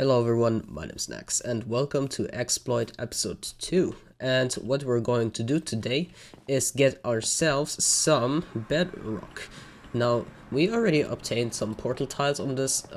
Hello everyone, my name is Nex and welcome to Xploit episode 2. And what we're going to do today is get ourselves some Bedrock. Now, we already obtained some portal tiles on this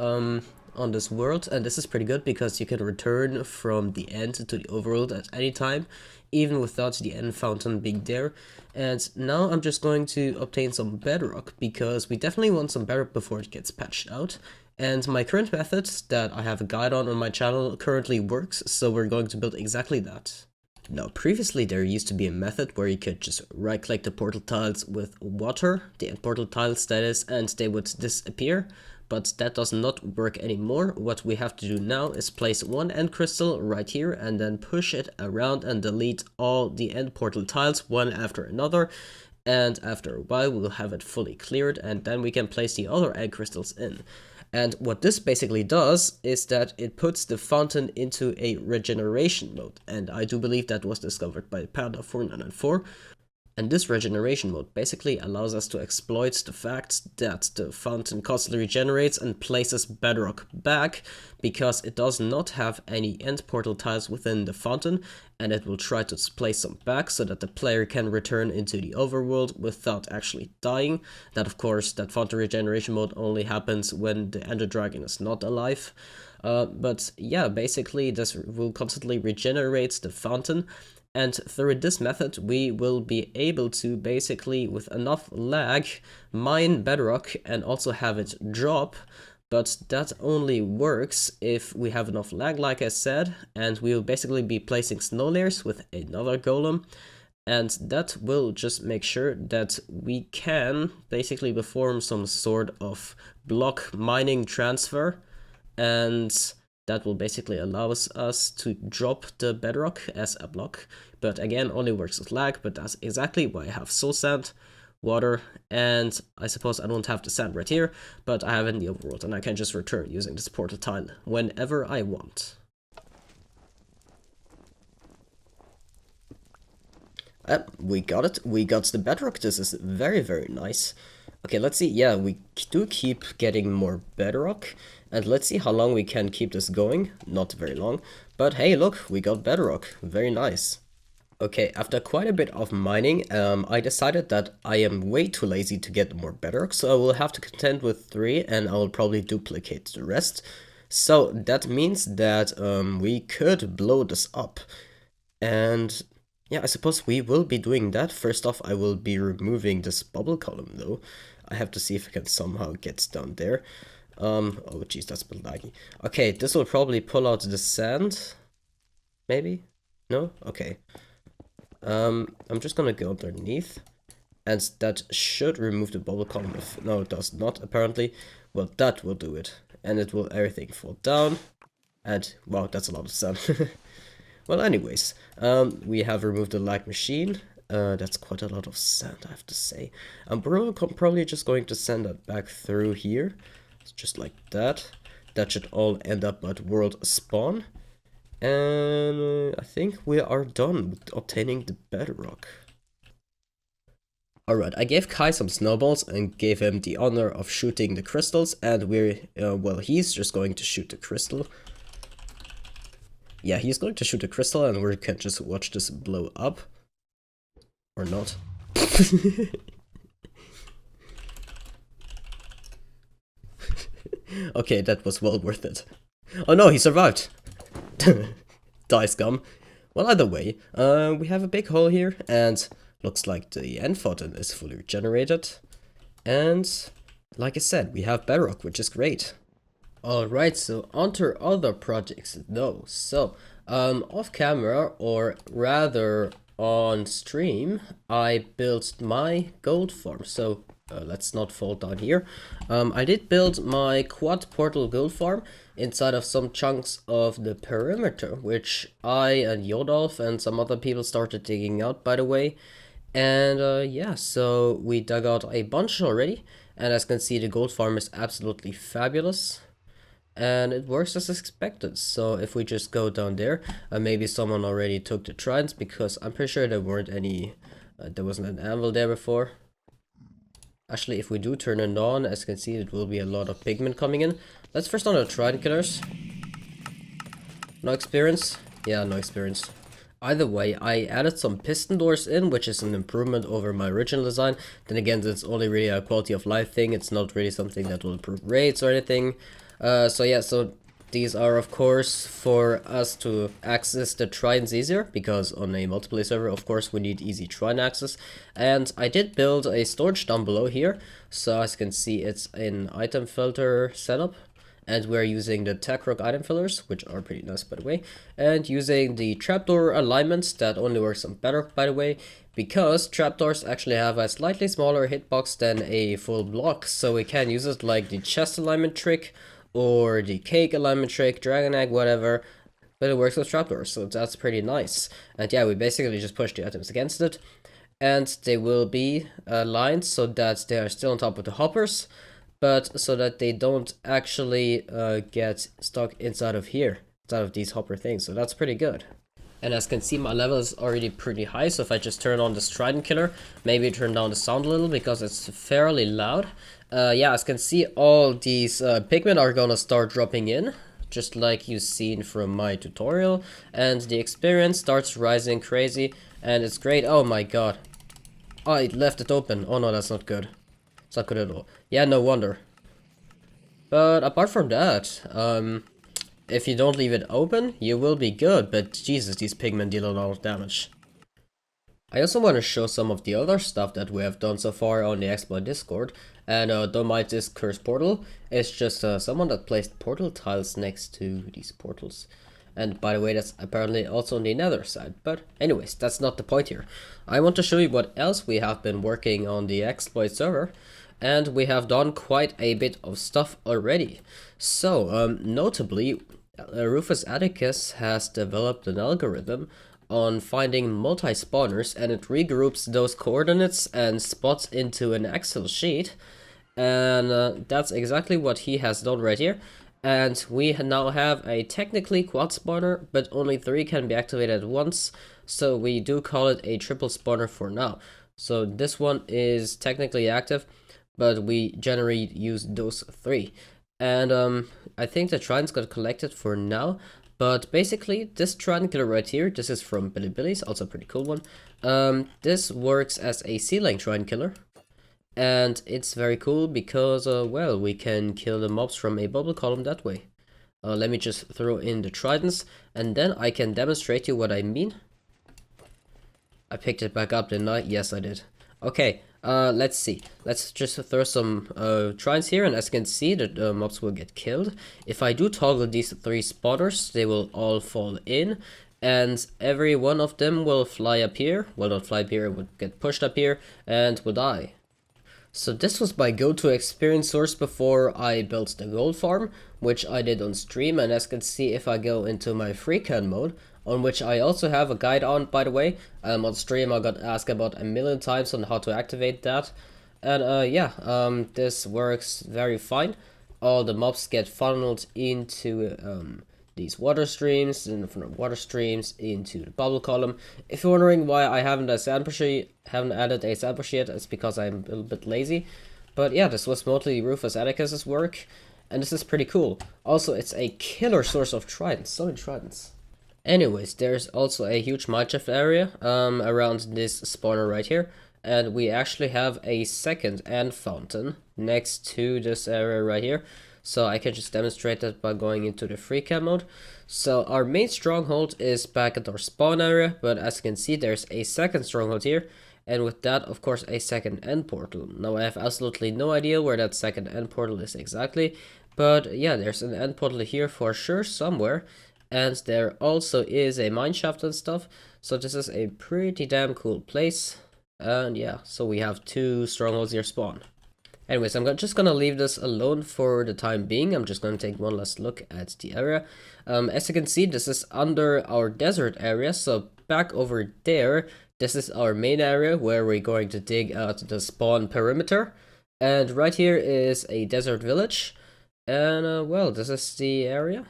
world, and this is pretty good because you can return from the end to the overworld at any time, even without the end fountain being there. And now I'm just going to obtain some Bedrock because we definitely want some Bedrock before it gets patched out. And my current method that I have a guide on my channel currently works, so we're going to build exactly that. Now, previously there used to be a method where you could just right-click the portal tiles with water, the end portal tiles that is, and they would disappear, but that does not work anymore. What we have to do now is place one end crystal right here and then push it around and delete all the end portal tiles one after another. And after a while we'll have it fully cleared, and then we can place the other egg crystals in. And what this basically does is that it puts the fountain into a regeneration mode, and I do believe that was discovered by Panda4994. And this regeneration mode basically allows us to exploit the fact that the fountain constantly regenerates and places Bedrock back, because it does not have any end portal tiles within the fountain, and it will try to place some back so that the player can return into the overworld without actually dying. That, of course, that fountain regeneration mode only happens when the Ender Dragon is not alive. But yeah, basically this will constantly regenerate the fountain. And through this method, we will be able to basically, with enough lag, mine Bedrock and also have it drop. But that only works if we have enough lag, like I said, and we will basically be placing snow layers with another golem. And that will just make sure that we can basically perform some sort of block mining transfer, and that will basically allow us to drop the Bedrock as a block. But again, only works with lag, but that's exactly why I have soul sand, water, and I suppose I don't have the sand right here, but I have it in the overworld, and I can just return using this portal tile whenever I want. We got it. We got the Bedrock. This is very, very nice. Okay, let's see. Yeah, we do keep getting more Bedrock, and let's see how long we can keep this going. Not very long, but hey, look, we got Bedrock. Very nice. Okay, after quite a bit of mining, I decided that I am way too lazy to get more Bedrock, so I will have to contend with 3, and I will probably duplicate the rest. So that means that we could blow this up, and yeah, I suppose we will be doing that. First off, I will be removing this bubble column though. I have to see if I can somehow get down there. Oh jeez, that's a bit laggy. Okay, this will probably pull out the sand. Maybe? No? Okay. I'm just gonna go underneath, and that should remove the bubble column. If no, it does not apparently. Well, that will do it, and it will everything fall down. And wow, that's a lot of sand. Well, anyways, we have removed the lag machine. That's quite a lot of sand, I have to say. We're probably just going to send that back through here, just like that. That should all end up at world spawn. And I think we are done with obtaining the Bedrock. Alright, I gave Kai some snowballs and gave him the honor of shooting the crystals, and well, he's just going to shoot the crystal. Yeah, he's going to shoot a crystal, and we can just watch this blow up. Or not. Okay, that was well worth it. Oh no, he survived! Die, scum. Well, either way, we have a big hole here, and looks like the end fountain is fully regenerated. And, like I said, we have Bedrock, which is great. Alright, so onto other projects though. So, off camera, or rather on stream, I built my gold farm. So, let's not fall down here. I did build my quad portal gold farm inside of some chunks of the perimeter, which I and Yodalf and some other people started digging out, by the way. And yeah, so we dug out a bunch already, and as you can see, the gold farm is absolutely fabulous. And it works as expected. So if we just go down there, maybe someone already took the tridents, because I'm pretty sure there weren't any, there wasn't an anvil there before. Actually, if we do turn it on, as you can see, it will be a lot of pigment coming in. Let's first on the trident killers. No experience? Yeah, no experience. Either way, I added some piston doors in, which is an improvement over my original design. Then again, it's only really a quality of life thing. It's not really something that will improve rates or anything. So yeah, so these are of course for us to access the shrines easier, because on a multiplayer server, of course, we need easy shrine access. And I did build a storage down below here. So as you can see, it's an item filter setup. And we're using the tech rock item fillers, which are pretty nice by the way, and using the trapdoor alignments that only works on Bedrock by the way, because trapdoors actually have a slightly smaller hitbox than a full block, so we can use it like the chest alignment trick or the cake alignment trick, dragon egg, whatever, but it works with trapdoors, so that's pretty nice. And yeah, we basically just push the items against it, and they will be aligned so that they are still on top of the hoppers, but so that they don't actually get stuck inside of here, inside of these hopper things, so that's pretty good. And as you can see, my level is already pretty high, so if I just turn on the Trident Killer, maybe turn down the sound a little because it's fairly loud. Yeah, as you can see, all these pigmen are gonna start dropping in, just like you've seen from my tutorial, and the experience starts rising crazy, and it's great. Oh my god. Oh, I left it open. Oh no, that's not good. It's not good at all. Yeah, no wonder. But apart from that, if you don't leave it open, you will be good. But Jesus, these pigmen deal a lot of damage. I also want to show some of the other stuff that we have done so far on the Xploit Discord. And don't mind this cursed portal. It's just someone that placed portal tiles next to these portals. And by the way, that's apparently also on the nether side. But anyways, that's not the point here. I want to show you what else we have been working on the Xploit server. And we have done quite a bit of stuff already. So, notably, RufusAtticus has developed an algorithm on finding multi-spawners, and it regroups those coordinates and spots into an Excel sheet. And that's exactly what he has done right here. And we now have a technically quad spawner, but only 3 can be activated at once. So we do call it a triple spawner for now. So this one is technically active, but we generally use those 3. And I think the tridents got collected for now. But basically, this trident killer right here, this is from Billy's, also a pretty cool one. This works as a ceiling trident killer. And it's very cool because, well, we can kill the mobs from a bubble column that way. Let me just throw in the tridents, and then I can demonstrate you what I mean. I picked it back up, didn't I? Yes, I did. Okay, let's see. Let's just throw some tridents here, and as you can see, the mobs will get killed. If I do toggle these 3 spawners, they will all fall in. And every one of them will fly up here. Well, not fly up here, it would get pushed up here, and will die. So this was my go-to experience source before I built the gold farm, which I did on stream. And as you can see, if I go into my freecan mode, on which I also have a guide on, by the way, on stream I got asked about a million times on how to activate that. And yeah, this works very fine. All the mobs get funneled into these water streams, and from the water streams into the bubble column. If you're wondering why I haven't added a sandwich yet, it's because I'm a little bit lazy. But yeah, this was mostly RufusAtticus's work, and this is pretty cool. Also, it's a killer source of tridents, so many tridents. Anyways, there's also a huge mineshaft area around this spawner right here, and we actually have a second end fountain next to this area right here. So I can just demonstrate that by going into the freecam mode. So our main stronghold is back at our spawn area, but as you can see, there's a second stronghold here, and with that, of course, a second end portal. Now I have absolutely no idea where that second end portal is exactly, but yeah, there's an end portal here for sure somewhere, and there also is a mineshaft and stuff. So this is a pretty damn cool place, and yeah, so we have 2 strongholds here spawn. Anyways, I'm just gonna leave this alone for the time being. I'm just gonna take one last look at the area. As you can see, this is under our desert area, so back over there, this is our main area where we're going to dig out the spawn perimeter. And right here is a desert village. And well, this is the area.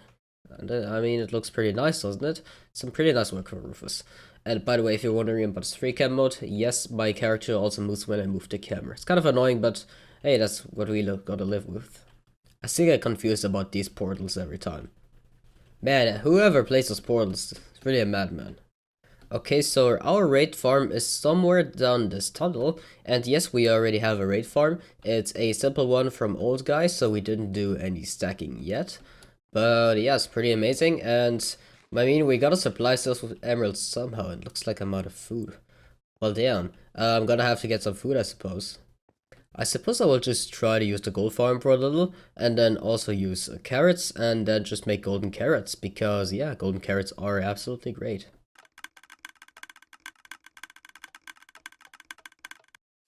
And I mean, it looks pretty nice, doesn't it? Some pretty nice work from Rufus. And by the way, if you're wondering about this free cam mode, yes, my character also moves when I move the camera. It's kind of annoying, but hey, that's what we gotta live with. I still get confused about these portals every time. Man, whoever plays those portals is really a madman. Okay, so our raid farm is somewhere down this tunnel, and yes, we already have a raid farm. It's a simple one from old guys, so we didn't do any stacking yet. But yeah, it's pretty amazing, and I mean, we gotta supply ourselves with emeralds somehow. It looks like I'm out of food. Well, damn. I'm gonna have to get some food, I suppose. I suppose I will just try to use the gold farm for a little, and then also use carrots, and then just make golden carrots, because yeah, golden carrots are absolutely great.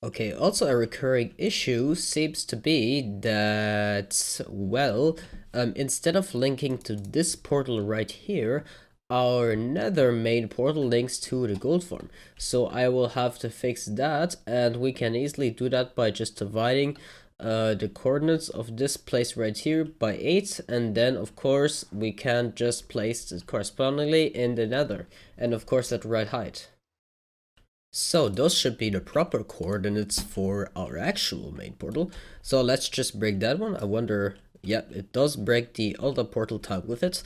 Okay, also a recurring issue seems to be that, well, instead of linking to this portal right here, our nether main portal links to the gold farm. So I will have to fix that, and we can easily do that by just dividing the coordinates of this place right here by 8, and then of course we can just place it correspondingly in the nether, and of course at the right height. So those should be the proper coordinates for our actual main portal. So let's just break that one. I wonder, yeah, it does break the other portal tile with it.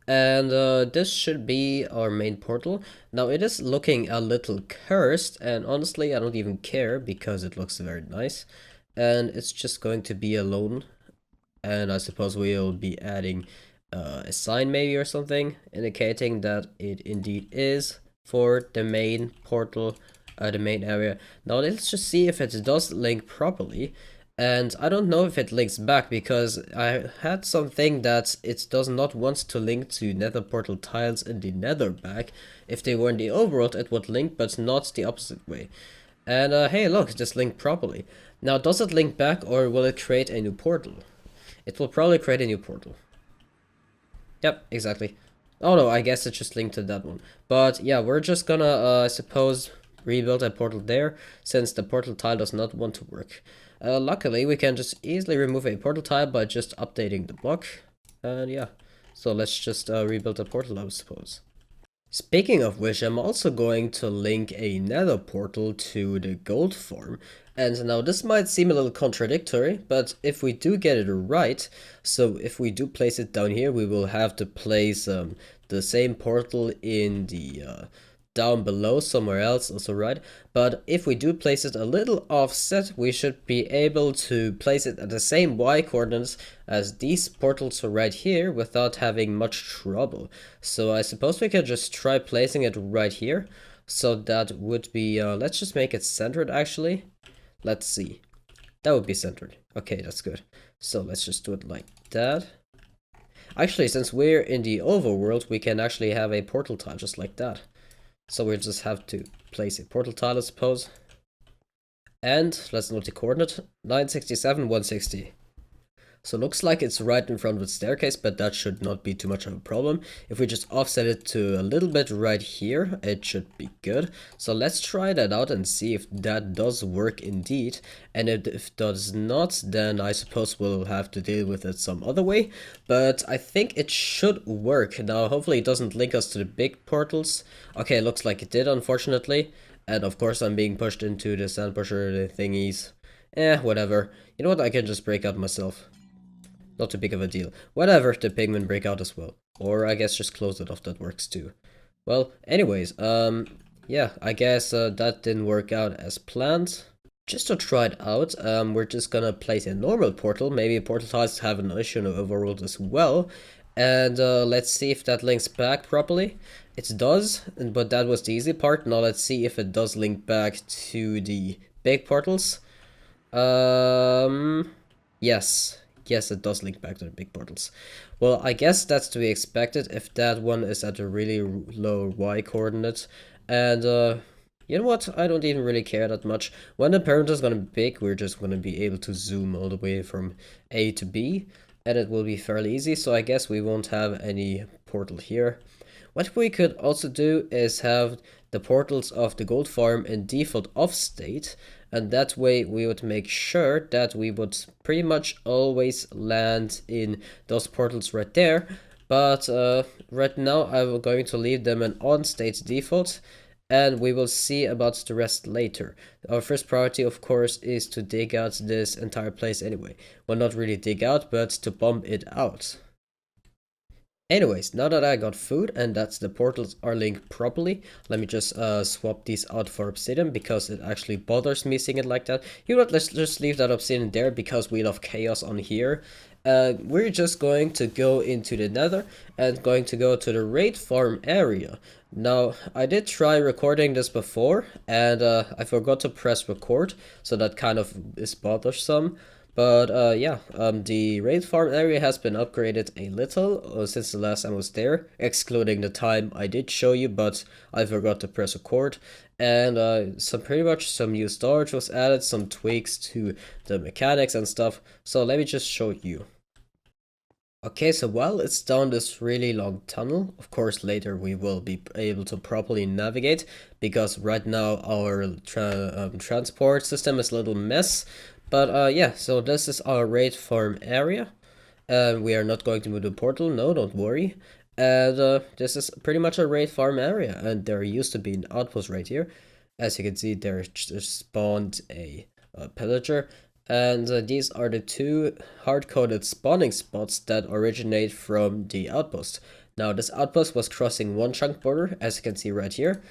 And this should be our main portal. Now it is looking a little cursed, and honestly I don't even care because it looks very nice. And it's just going to be alone. And I suppose we'll be adding a sign maybe or something indicating that it indeed is for the main portal, the main area. Now let's just see if it does link properly. And I don't know if it links back, because I had something that it does not want to link to nether portal tiles in the nether back. If they were in the overworld it would link, but not the opposite way. And hey look, it just linked properly. Now does it link back, or will it create a new portal? It will probably create a new portal. Yep, exactly. Oh no, I guess it just linked to that one. But yeah, we're just gonna, I suppose, rebuild a portal there, since the portal tile does not want to work. Luckily, we can just easily remove a portal tile by just updating the block. And yeah, so let's just rebuild a portal, I suppose. Speaking of which, I'm also going to link a nether portal to the gold farm. And now this might seem a little contradictory, but if we do get it right, so if we do place it down here, we will have to place the same portal in the down below somewhere else also, right? But if we do place it a little offset, we should be able to place it at the same y coordinates as these portals are right here without having much trouble. So I suppose we could just try placing it right here. So that would be, let's just make it centered actually. Let's see. That would be centered. Okay, that's good. So let's just do it like that. Actually, since we're in the overworld, we can actually have a portal tile just like that. So we just have to place a portal tile, I suppose. And let's note the coordinate, 967, 160. So it looks like it's right in front of the staircase, but that should not be too much of a problem. If we just offset it to a little bit right here, it should be good. So let's try that out and see if that does work indeed. And if it does not, then I suppose we'll have to deal with it some other way. But I think it should work. Now, hopefully it doesn't link us to the big portals. Okay, it looks like it did, unfortunately. And of course I'm being pushed into the sand pusher thingies. Whatever. You know what, I can just break out myself. Not too big of a deal. Whatever, the pigmen break out as well. Or I guess just close it off, that works too. Well, anyways, yeah, I guess that didn't work out as planned. Just to try it out, we're just gonna place a normal portal. Maybe portal tiles have an issue in the overworld as well. And let's see if that links back properly. It does, but that was the easy part. Now let's see if it does link back to the big portals. Yes. Yes, it does link back to the big portals. Well, I guess that's to be expected if that one is at a really low y coordinate. And you know what? I don't even really care that much. When the perimeter is going to be big, we're just going to be able to zoom all the way from A to B. And it will be fairly easy, so I guess we won't have any portal here. What we could also do is have the portals of the gold farm in default off state, and that way we would make sure that we would pretty much always land in those portals right there. But right now I'm going to leave them in on state default, and we will see about the rest later. Our first priority, of course, is to dig out this entire place anyway. Well, not really dig out, but to bomb it out. Anyways, now that I got food and that the portals are linked properly, let me just swap these out for obsidian because it actually bothers me seeing it like that. You know what, let's just leave that obsidian there because we love chaos on here. We're just going to go into the nether and going to go to the raid farm area. Now, I did try recording this before and I forgot to press record, so that kind of is bothersome. But yeah, the raid farm area has been upgraded a little since the last time I was there, excluding the time I did show you, but I forgot to press record. And pretty much some new storage was added, some tweaks to the mechanics and stuff. So let me just show you. Okay, so while it's down this really long tunnel, of course later we will be able to properly navigate, because right now our transport system is a little mess. But yeah, so this is our raid farm area. We are not going to move the portal, no, don't worry. And this is pretty much a raid farm area, and there used to be an outpost right here. As you can see, there just spawned a pillager. And these are the two hard-coded spawning spots that originate from the outpost. Now, this outpost was crossing one chunk border, as you can see right here,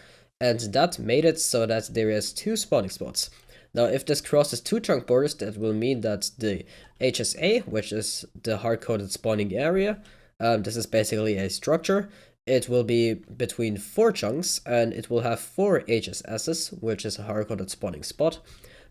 and that made it so that there is two spawning spots. Now, if this crosses two chunk borders, that will mean that the HSA, which is the hard-coded spawning area, this is basically a structure. It will be between 4 chunks, and it will have 4 HSSs, which is a hard-coded spawning spot.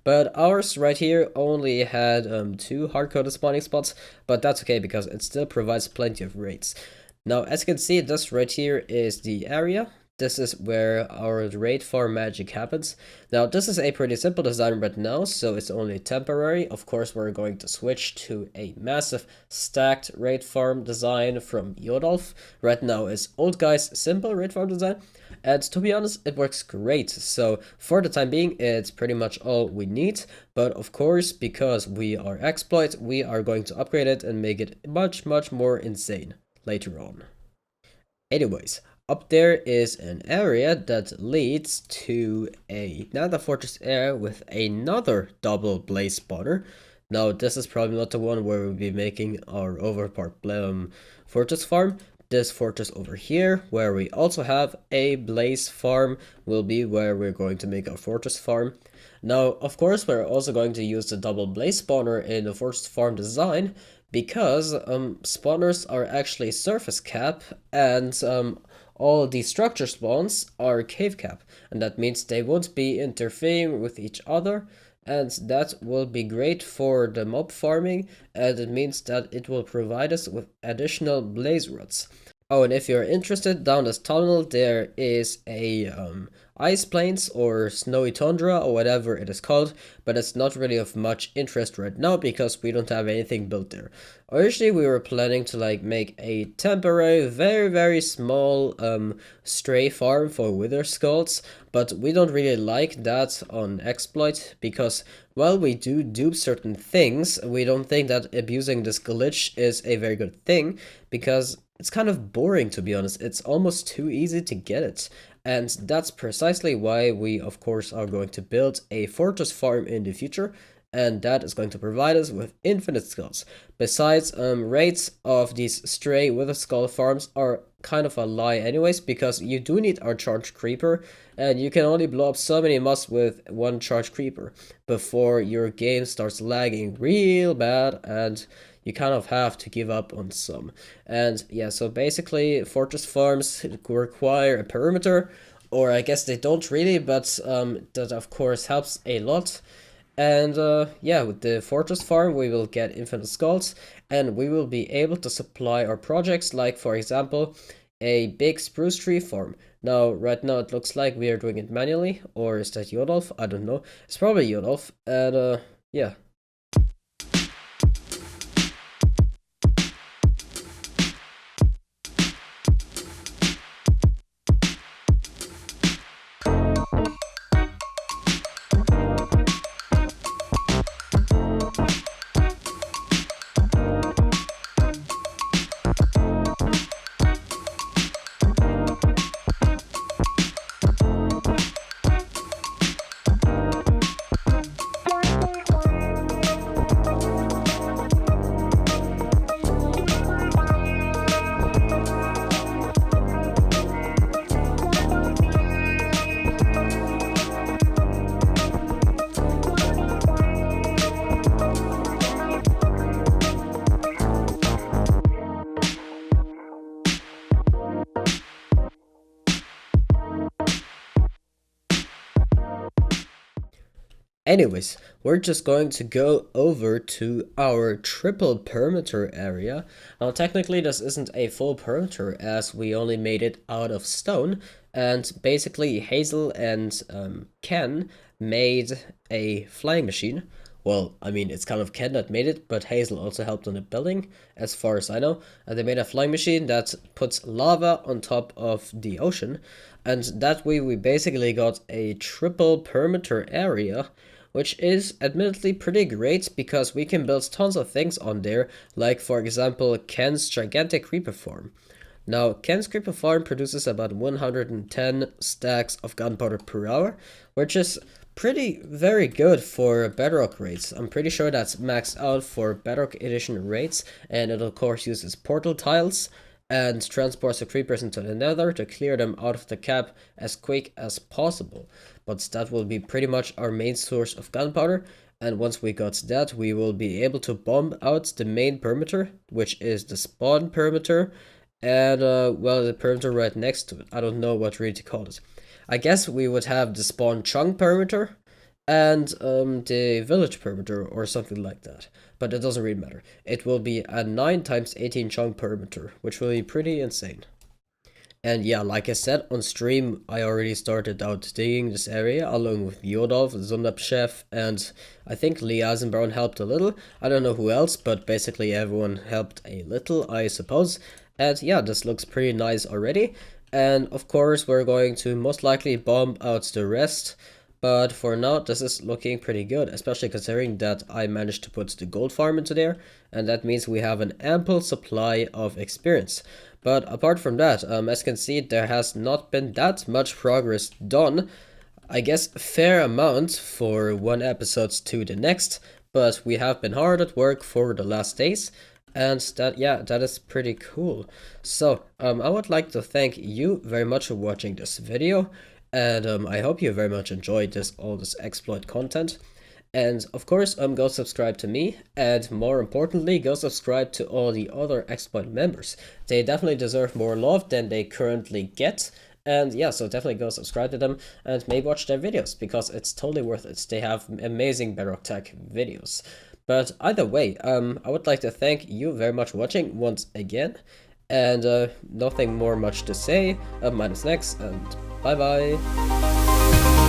But ours right here only had 2 hard-coded spawning spots, but that's okay because it still provides plenty of raids. Now, as you can see, this right here is the area. This is where our raid farm magic happens. Now, this is a pretty simple design right now, so it's only temporary. Of course, we're going to switch to a massive stacked raid farm design from Yodalf. Right now is old guy's simple raid farm design, and to be honest, it works great. So for the time being, it's pretty much all we need. But of course, because we are Xploit, we are going to upgrade it and make it much more insane later on. Anyways, up there is an area that leads to another fortress area with another double blaze spawner. Now, this is probably not the one where we'll be making our overpowered fortress farm. This fortress over here, where we also have a blaze farm, will be where we're going to make our fortress farm. Now, of course, we're also going to use the double blaze spawner in the fortress farm design, because spawners are actually surface cap, and all the structure spawns are cave cap, and that means they won't be interfering with each other, and that will be great for the mob farming, and it means that it will provide us with additional blaze rods. Oh, and if you're interested, down this tunnel there is a ice plains or snowy tundra or whatever it is called, but it's not really of much interest right now because we don't have anything built there. Originally we were planning to like make a temporary, very small stray farm for wither skulls, but we don't really like that on Xploit because while we do certain things, we don't think that abusing this glitch is a very good thing because it's kind of boring, to be honest. It's almost too easy to get it. And that's precisely why we, of course, are going to build a fortress farm in the future. And that is going to provide us with infinite skulls. Besides, raids of these stray wither skull farms are kind of a lie anyways, because you do need our charged creeper, and you can only blow up so many moss with one charged creeper before your game starts lagging real bad, and you kind of have to give up on some. And yeah, so basically fortress farms require a perimeter, or I guess they don't really, but that of course helps a lot. And yeah, with the fortress farm we will get infinite skulls, and we will be able to supply our projects, like for example a big spruce tree farm. Now right now it looks like we are doing it manually, or is that Yodalf? I don't know, it's probably Yodalf. And yeah. Anyways, we're just going to go over to our triple perimeter area. Now, technically, this isn't a full perimeter as we only made it out of stone. And basically, Hazel and Ken made a flying machine. Well, I mean, it's kind of Ken that made it, but Hazel also helped on the building, as far as I know. And they made a flying machine that puts lava on top of the ocean. And that way, we basically got a triple perimeter area, which is admittedly pretty great because we can build tons of things on there, like for example Ken's gigantic creeper farm. Now, Ken's creeper farm produces about 110 stacks of gunpowder per hour, which is very good for Bedrock rates. I'm pretty sure that's maxed out for Bedrock edition rates, and it of course uses portal tiles and transports the creepers into the nether to clear them out of the cap as quick as possible. But that will be pretty much our main source of gunpowder, and once we got that, we will be able to bomb out the main perimeter, which is the spawn perimeter, and well, the perimeter right next to it. I don't know what really to call it. I guess we would have the spawn chunk perimeter and the village perimeter or something like that, but it doesn't really matter. It will be a 9 times 18 chunk perimeter, which will be pretty insane. And yeah, like I said on stream, I already started out digging this area along with Yodalf, zundappchef, and I think Eisenbraun helped a little. I don't know who else, but basically everyone helped a little, I suppose. And yeah, this looks pretty nice already. And of course, we're going to most likely bomb out the rest. But for now, this is looking pretty good, especially considering that I managed to put the gold farm into there, and that means we have an ample supply of experience. But apart from that, as you can see, there has not been that much progress done. I guess a fair amount for one episode to the next, but we have been hard at work for the last days. And that, yeah, that is pretty cool. So, I would like to thank you very much for watching this video. And I hope you very much enjoyed all this exploit content. And of course, go subscribe to me, and more importantly, go subscribe to all the other Xploit members. They definitely deserve more love than they currently get. And yeah, so definitely go subscribe to them and maybe watch their videos, because it's totally worth it. They have amazing Bedrock Tech videos. But either way, I would like to thank you very much for watching once again. And nothing more much to say. Minus next, and bye bye.